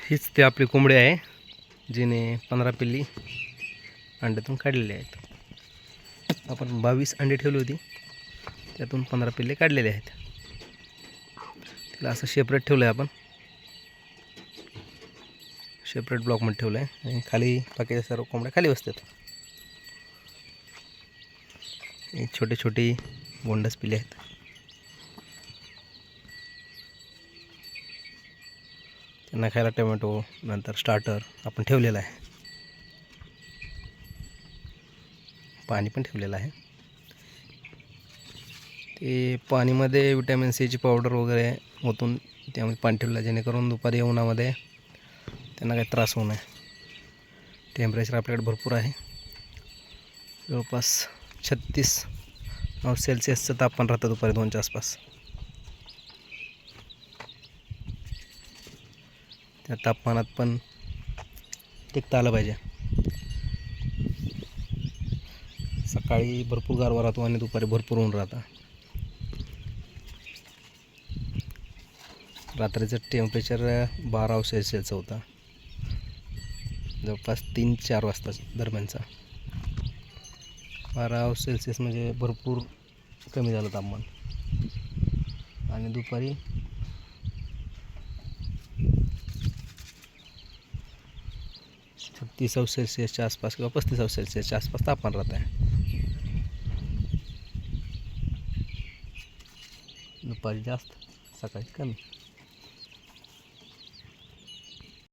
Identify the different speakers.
Speaker 1: हीच ते आपली कोंबडी आहे जिने 15 पिल्ली अंड्यातून काढलेले आहेत. आपण 22 अंडे ठेवली होती, त्यातून 15 पिल्ले काढलेले आहेत. तिला असं सेपरेट ठेवलं आहे, आपण सेपरेट ब्लॉकमध्ये ठेवलं आहे आणि खाली बाकीच्या सर्व कोंबड्या खाली बसतात. हे छोटे छोटे बोंडस पिल्ले आहेत. त्यांना खायला टोमॅटो नंतर स्टार्टर आपण ठेवलेलं आहे. पाणी पण ठेवलेलं आहे. ते पाणीमध्ये विटॅमिन सीची पावडर वगैरे ओतून त्यामध्ये पाणी ठेवलं, जेणेकरून दुपारी उन्हामध्ये त्यांना काही त्रास होऊ नये. टेम्परेचर आपल्याकडे भरपूर आहे, जवळपास 36°C तापमान राहतं दुपारी 2च्या आसपास. त्या तापमानात पण टिकता आलं पाहिजे. सकाळी भरपूर गारवा राहतो आणि दुपारी भरपूर ऊन राहतं. रात्रीचं टेम्परेचर 12°C होतं, जवळपास 3-4 वाजता दरम्यानचा. 12°C म्हणजे भरपूर कमी झालं तापमान. आणि दुपारी 36°C आसपास किंवा 35°C आसपास तापमान राहत आहे. दुपारी जास्त, सकाळी कमी.